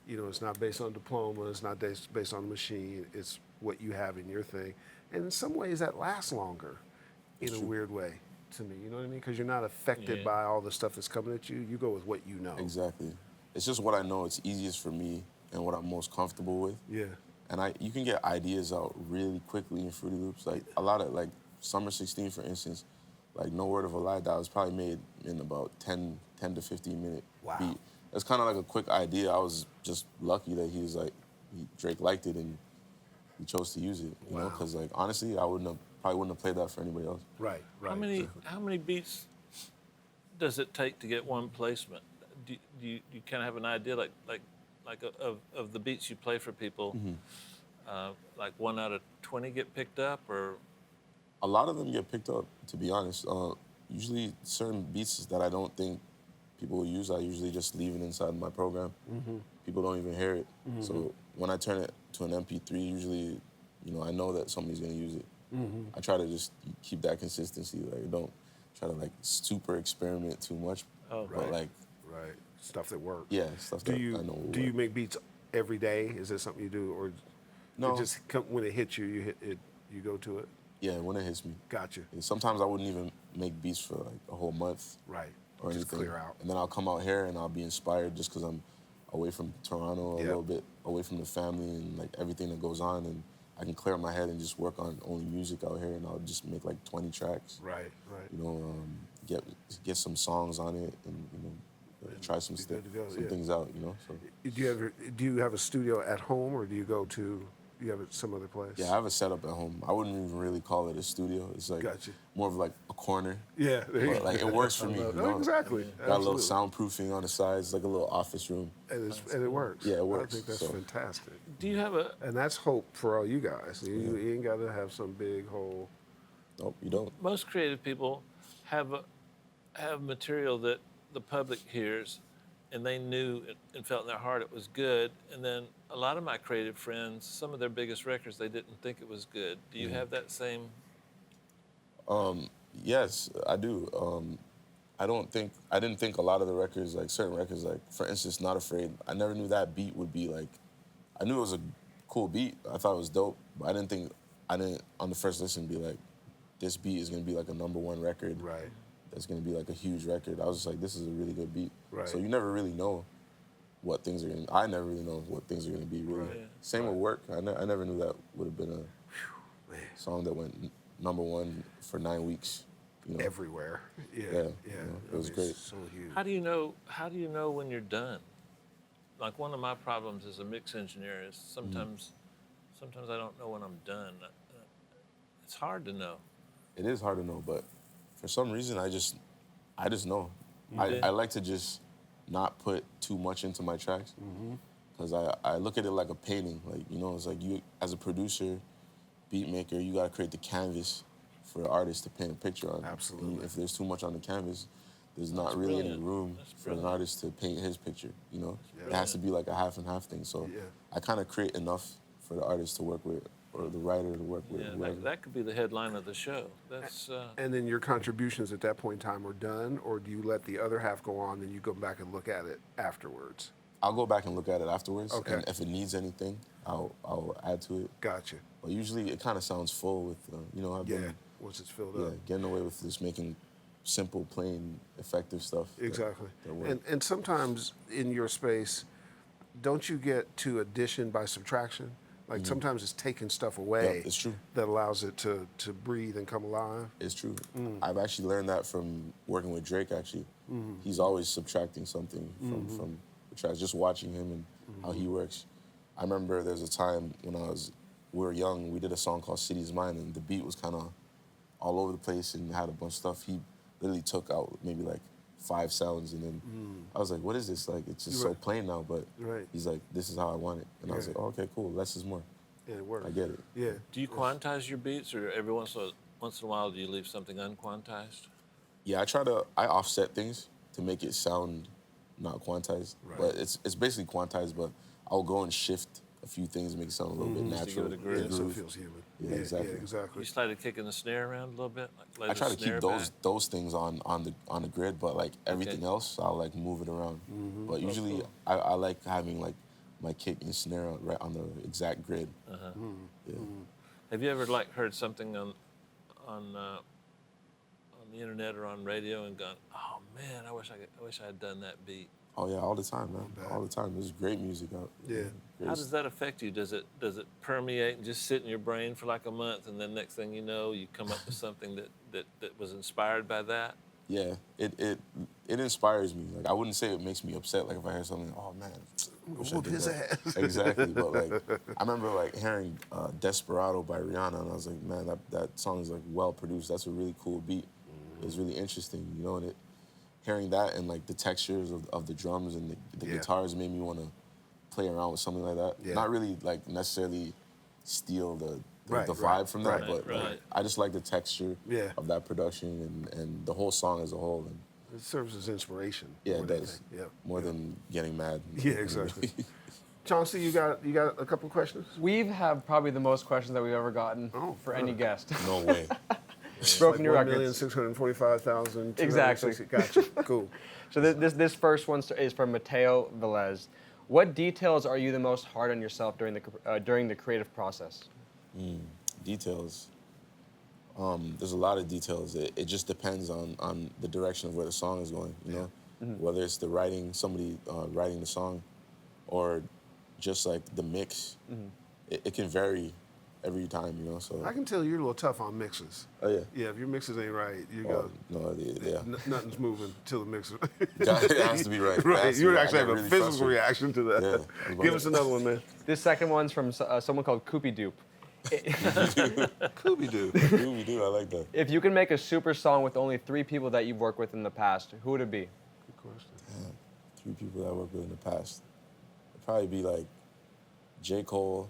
You know, it's not based on diploma, it's not based on the machine, it's what you have in your thing. And in some ways that lasts longer in a weird way to me, you know what I mean? Because you're not affected by all the stuff that's coming at you. You go with what you know. Exactly. It's just what I know. It's easiest for me and what I'm most comfortable with. Yeah. And you can get ideas out really quickly in Fruity Loops. Like a lot of, like Summer 16, for instance, like No Word of a Lie, that was probably made in about 10 to 15 minute beat. it's kind of like a quick idea. I was just lucky that Drake liked it and he chose to use it. You know, because like honestly, I probably wouldn't have played that for anybody else. Right. How many beats does it take to get one placement? Do you kind of have an idea, of the beats you play for people? Like 1 out of 20 get picked up, or? A lot of them get picked up, to be honest. Usually certain beats that I don't think people will use, I usually just leave it inside my program. People don't even hear it. So when I turn it to an MP3, usually, you know, I know that somebody's gonna use it. I try to just keep that consistency. Like, don't try to like super experiment too much. But like, stuff that works. Yeah, stuff that I know will Do you work. make beats every day? Is that something you do, or No. it just when it hits you, you go to it? Yeah, when it hits me. Gotcha. And sometimes I wouldn't even make beats for like a whole month. Right. Or Just anything. clear out. And then I'll come out here and I'll be inspired just because I'm away from Toronto, a little bit away from the family and like everything that goes on, and I can clear my head and just work on only music out here, and I'll just make like 20 tracks. Right. You know, get some songs on it, and you know, try some things out. You know. So. Do you have a studio at home, or do you go to? You have it some other place? Yeah, I have a setup at home. I wouldn't even really call it a studio. It's like more of like a corner. Yeah, there you but go. like it works for me. You know? Exactly. Got a little soundproofing on the sides, like a little office room. And it works. Yeah, it works. I think that's fantastic. Do you have a? And that's hope for all you guys. You ain't got to have some big whole. Nope, you don't. Most creative people have material that the public hears, and they knew and felt in their heart it was good. And then a lot of my creative friends, some of their biggest records, they didn't think it was good. Do you have that same? Yes, I do. I didn't think a lot of the records, like certain records, like for instance, Not Afraid, I never knew that beat would be like, I knew it was a cool beat. I thought it was dope, but I didn't on the first listen be like, this beat is gonna be like a #1 record. Right. That's gonna be like a huge record. I was just like, this is a really good beat. Right. So you never really know what things are gonna, I never really know what things are gonna be really. Right. Same with Work. I never knew that would have been a song that went #1 for 9 weeks. You know? Everywhere. Yeah. You know, it was great. So huge. How do you know when you're done? Like, one of my problems as a mix engineer is sometimes I don't know when I'm done. It's hard to know. It is hard to know, but for some reason I just know. I like to just not put too much into my tracks, because I look at it like a painting. Like, you know, it's like you as a producer, beat maker, you gotta create the canvas for the artist to paint a picture on. Absolutely. And if there's too much on the canvas, there's not really any room for an artist to paint his picture. You know, it has to be like a half and half thing. So I kind of create enough for the artist to work with, or the writer to work with. Yeah, that could be the headline of the show. That's. And then your contributions at that point in time are done, or do you let the other half go on, then you go back and look at it afterwards? I'll go back and look at it afterwards, Okay. and if it needs anything, I'll add to it. Gotcha. But usually it kind of sounds full with, you know, I've been once it's filled up. getting away with just making simple, plain, effective stuff. Exactly. that work. And sometimes in your space, don't you get to addition by subtraction? Like sometimes it's taking stuff away. Yeah, it's true. That allows it to breathe and come alive. It's true. I've actually learned that from working with Drake, actually. He's always subtracting something from the tracks, just watching him and how he works. I remember there's a time when we were young, we did a song called City's Mine, and the beat was kind of all over the place and had a bunch of stuff. He literally took out maybe like 5 sounds, and then I was like, what is this? Like, it's just so plain now, but he's like, this is how I want it. And I was like, oh, okay, cool, less is more. Yeah, it works. I get it. Yeah. Do you quantize your beats, or every once in a while do you leave something unquantized? Yeah, I offset things to make it sound not quantized, but it's basically quantized, but I'll go and shift a few things to make it sound a little bit natural. Just to give it a groove. So it feels human. Yeah, exactly. Yeah, exactly. You started kicking the snare around a little bit? Like I try to keep those things on the grid, but like everything else, I'll like move it around. But usually I like having like my kick and snare right on the exact grid. Yeah. Have you ever like heard something on the internet or on radio and gone, oh man, I wish I had done that beat? Oh yeah, all the time, man. All the time. There's great music out. Yeah. How does that affect you? Does it permeate and just sit in your brain for like a month, and then next thing you know, you come up with something that was inspired by that? Yeah, it it inspires me. Like I wouldn't say it makes me upset. Like if I hear something, oh man, I wish I Whoop did his that. ass. Exactly. But like I remember like hearing Desperado by Rihanna, and I was like, man, that song is like well produced. That's a really cool beat. It was really interesting, you know. And hearing that and like the textures of the drums and the guitars made me want to play around with something like that. Yeah. Not really like necessarily steal the Right, vibe from that, right, but right. like, I just like the texture of that production and the whole song as a whole. And It serves as inspiration. yeah, more it than does. anything. Yeah. More than getting mad. Yeah, exactly. Chauncey, you got a couple of questions? We've had probably the most questions that we've ever gotten for any guest. No way. Broken new Like records. 1,645,000. Exactly. Gotcha. Cool. So this first one is from Mateo Velez. What details are you the most hard on yourself during the creative process? Details. There's a lot of details. It just depends on the direction of where the song is going, you know? Whether it's somebody writing the song, or just like the mix. It can vary every time, you know, so. I can tell you're a little tough on mixes. Oh, yeah. Yeah, if your mixes ain't right, you go. No, yeah. Nothing's moving till the mixer. It has to be right. Right, you actually have a really physical frustrated. reaction to that. Yeah. Give us another one, man. This second one's from someone called Koopy Doop. Scooby-Doo. Scooby-Doo, I like that. If you can make a super song with only 3 people that you've worked with in the past, who would it be? Good question. 3 people that I worked with in the past. It'd probably be like J. Cole,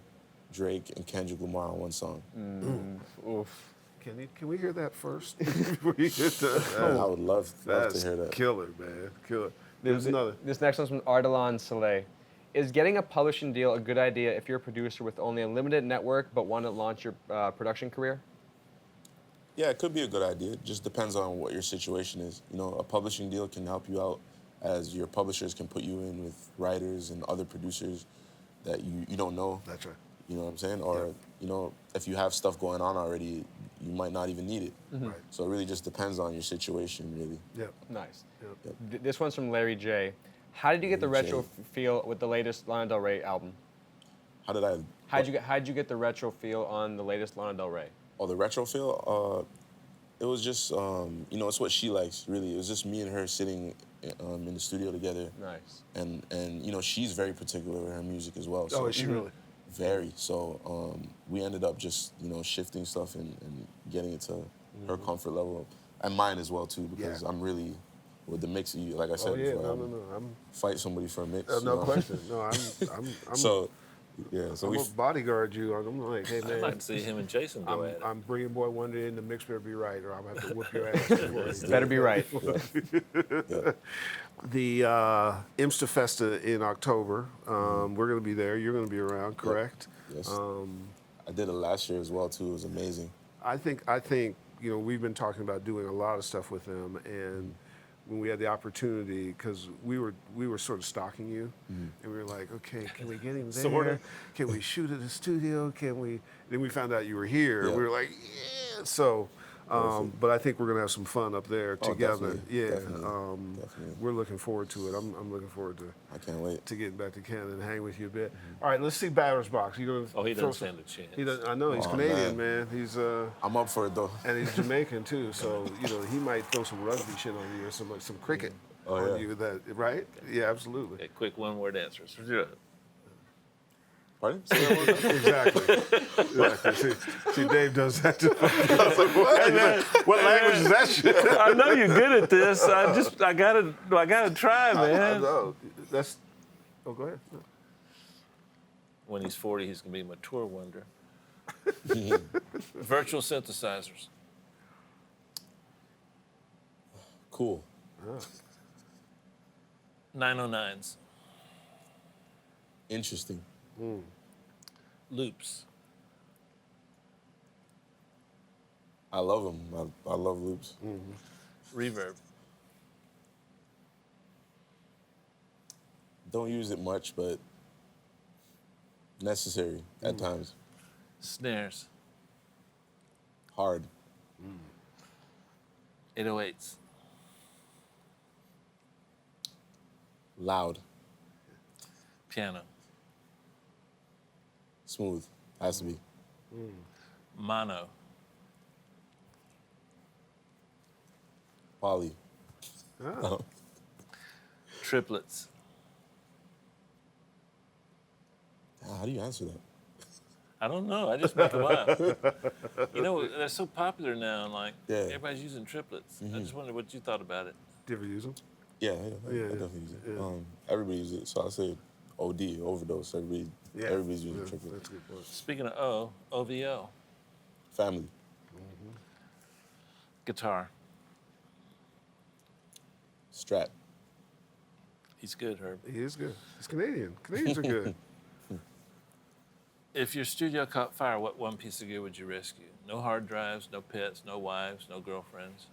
Drake, and Kendrick Lamar on one song. Oof. Can we hear that first before you get to I would love to That's hear that. killer, man. Killer. There's another. This next one's from Ardalan Saleh. Is getting a publishing deal a good idea if you're a producer with only a limited network but want to launch your production career? Yeah, it could be a good idea. It just depends on what your situation is. You know, a publishing deal can help you out, as your publishers can put you in with writers and other producers that you don't know. That's right. You know what I'm saying? Or, you know, if you have stuff going on already, you might not even need it. Right. So it really just depends on your situation, really. Yep. Nice. Yep. This one's from Larry J. How did you get the retro feel with the latest Lana Del Rey album? How'd you get the retro feel on the latest Lana Del Rey? Oh, the retro feel? It was just, you know, it's what she likes, really. It was just me and her sitting in the studio together. Nice. And you know, she's very particular with her music as well. So Oh, is she really? Very. So we ended up just, you know, shifting stuff and getting it to her comfort level. And mine as well, too, because I'm really, with the mix, like I said before, I'm fight somebody for a mix. no you know? question. No, I'm So, yeah. So I'm we gonna bodyguard you. I'm like, hey man, I'd like to see him and Jason go at it. I'm bringing Boi-1da in. The mix better be right, or I'm gonna have to whoop your ass. before it's Better be right. The Imsta Festa in October. We're gonna be there. You're gonna be around, correct? Yes. I did it last year as well too. It was amazing. I think you know, we've been talking about doing a lot of stuff with them, and when we had the opportunity, because we were sort of stalking you, and we were like, okay, can we get him there? Sorta. Can we shoot at the studio? Can we? Then we found out you were here. Yeah. We were like, yeah. So, but I think we're gonna have some fun up there together. Definitely, Yeah. definitely. We're looking forward to it. I'm looking forward to. I can't wait. To getting back to Canada and hang with you a bit. All right, let's see Batter's Box. You gonna Oh, he throw doesn't some- stand a chance. He doesn't. I know he's Oh, Canadian, man. He's I'm up for it though. and he's Jamaican too, so you know he might throw some rugby shit on you or some cricket on yeah. you. That right? Yeah, absolutely. Okay, quick one-word answers. Pardon? Exactly. See, Dave does that too. I was like, what language is that shit? I know you're good at this. I gotta try, I man. know. That's. Oh, go ahead. No. When he's 40, he's gonna be my tour wonder. Virtual synthesizers. Cool. 909s. Interesting. Loops. I love them. I love loops. Reverb. Don't use it much, but necessary at times. Snares. Hard. 808s. Loud. Piano. Smooth. Has to be. Mono. Poly. Ah, triplets? How do you answer that? I don't know. I just make them up. You know, they're so popular now, and like everybody's using triplets. I just wondered what you thought about it. Do you ever use them? Yeah, I definitely use it. Yeah. Everybody uses it, so I say OD, overdose. Everybody's using triplets. That's a good point. Speaking of OVO. Family. Guitar. Strat. He's good, Herb. He is good. He's Canadian. Canadians are good. If your studio caught fire, what one piece of gear would you rescue? No hard drives, no pets, no wives, no girlfriends.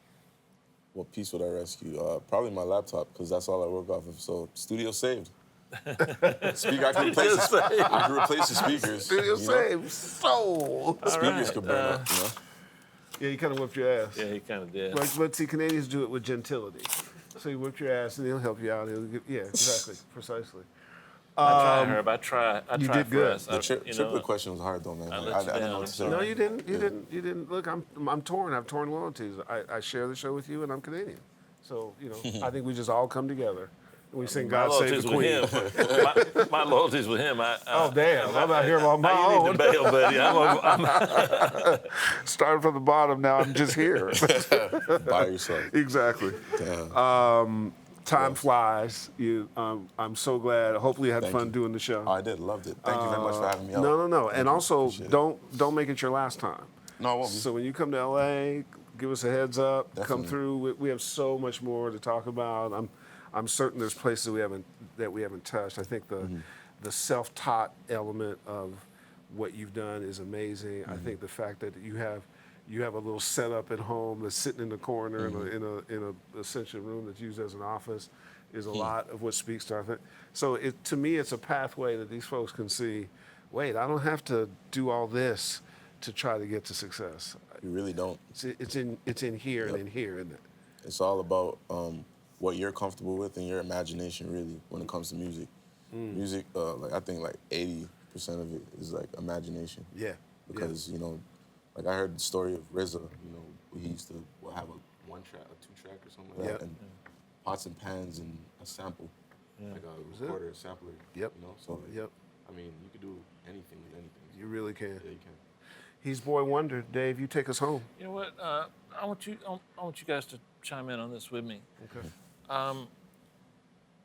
What piece would I rescue? Probably my laptop, because that's all I work off of. So studio saved. Speaker, I can replace the speakers. Studio saved. Sold. Speakers could burn up, you know? Yeah, you kind of whipped your ass. Yeah, he kind of did. But see, Canadians do it with gentility. So you whip your ass and he'll help you out. Exactly, precisely. I try, Herb. I try. You did good. Us. The triplet question was hard though, man. I didn't know what to say. No, you didn't. You didn't. Look, I'm torn. I have torn loyalties. I share the show with you, and I'm Canadian. So I think we just all come together. And we sing "God Save the Queen." My loyalty's with him. Oh damn! I'm out here on my own. You need to bail, buddy. I'm starting from the bottom. Now I'm just here. By yourself. Exactly. Damn. Time flies. I'm so glad. Hopefully you had fun doing the show. Oh, I did. Loved it. Thank you very much for having me out. No. And also, don't make it your last time. No, I won't be. So when you come to LA, give us a heads up. Definitely. Come through. We have so much more to talk about. I'm certain there's places we haven't touched. I think the self-taught element of what you've done is amazing. I think the fact that you have a little setup at home that's sitting in the corner in a essential room that's used as an office is a lot of what speaks to our thing. So to me, it's a pathway that these folks can see, wait, I don't have to do all this to try to get to success. You really don't. It's in here and in here, isn't it? It's all about what you're comfortable with and your imagination, really, when it comes to music. Music, I think 80% of it is like imagination. Yeah. Because, like I heard the story of RZA, he used to have a 2-track or something like that, and pots and pans and a sample, like a recorder, a sampler. Yep. So, yep. I mean, you could do anything with anything. You really can. Yeah, you can. He's Boi-1da. Dave, you take us home. You know what? I want you guys to chime in on this with me. Okay.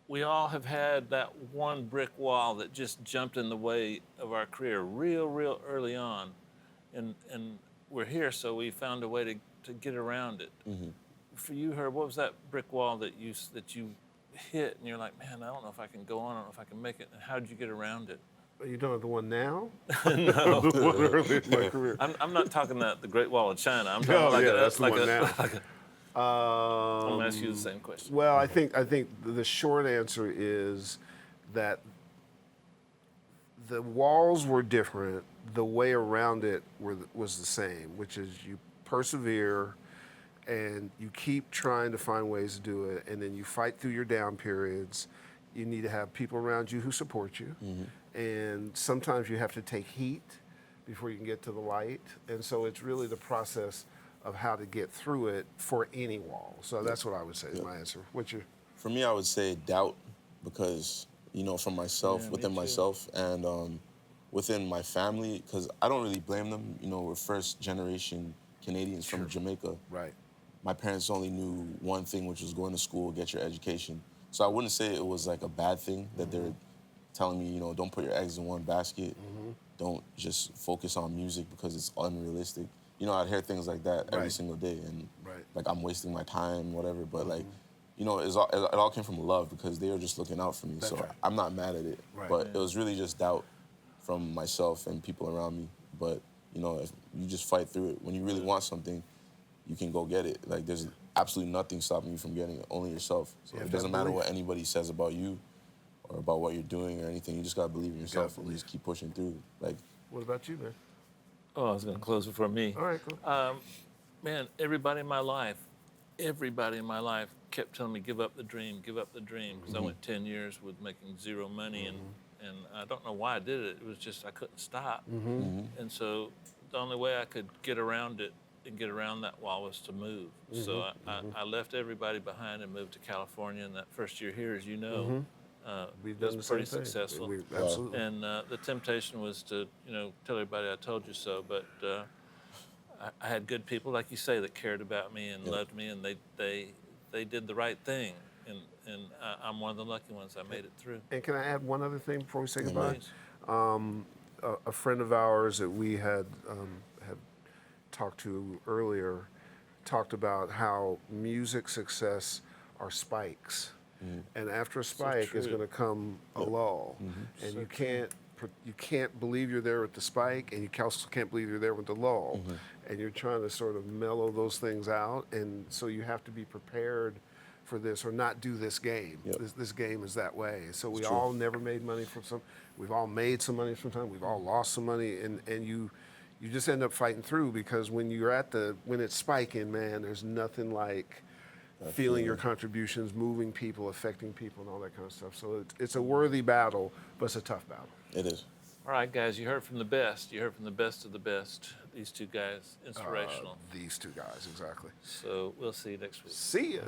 We all have had that one brick wall that just jumped in the way of our career real early on. And we're here, so we found a way to get around it. For you, Herb, what was that brick wall that you hit, and you're like, man, I don't know if I can go on, I don't know if I can make it. And how did you get around it? Are you talking about the one now? No. The one early in my career. I'm not talking about the Great Wall of China. I'm talking that's the one now. I'm gonna ask you the same question. Well, I think the short answer is that the walls were different. The way around it was the same, which is you persevere and you keep trying to find ways to do it, and then you fight through your down periods. You need to have people around you who support you, and sometimes you have to take heat before you can get to the light, and so it's really the process of how to get through it for any wall. So that's what I would say is my answer. For me, I would say doubt, because, from myself, within myself, and within my family, because I don't really blame them. We're first generation Canadians from Jamaica. Right. My parents only knew one thing, which was going to school, get your education. So I wouldn't say it was like a bad thing that they're telling me, don't put your eggs in one basket. Don't just focus on music because it's unrealistic. I'd hear things like that every single day, and like I'm wasting my time, whatever. But it all came from love, because they were just looking out for me. That's so I'm not mad at it. But it was really just doubt from myself and people around me. But if you just fight through it, when you really want something, you can go get it. Like there's absolutely nothing stopping you from getting it, only yourself. So it doesn't matter what anybody says about you or about what you're doing or anything. You just gotta believe in yourself and just keep pushing through. Like, what about you, man? Oh, I was going to close it for me. All right, cool. Man, everybody in my life kept telling me, give up the dream, because I went 10 years with making zero money, and I don't know why I did it. It was just I couldn't stop. And so the only way I could get around it and get around that wall was to move. So I left everybody behind and moved to California. And that first year here, as you know, We've done was the pretty same thing. successful. Absolutely. And the temptation was to, tell everybody I told you so. But I had good people, like you say, that cared about me and loved me, and they did the right thing. And I'm one of the lucky ones. I made it through. And can I add one other thing before we say Please. goodbye? A friend of ours that we had talked to earlier talked about how music success are spikes. And after a spike is going to come a lull. And you can't believe you're there with the spike, and you also can't believe you're there with the lull. And you're trying to sort of mellow those things out, and so you have to be prepared for this or not do this game. This game is that way. So we all never made money from some. We've all made some money from time. We've all lost some money, and you just end up fighting through, because when it's spiking, man, there's nothing like feeling your contributions, moving people, affecting people, and all that kind of stuff. So it's a worthy battle, but it's a tough battle. It is. All right, guys, you heard from the best. You heard from the best of the best. These two guys, inspirational. These two guys, exactly. So we'll see you next week. See ya.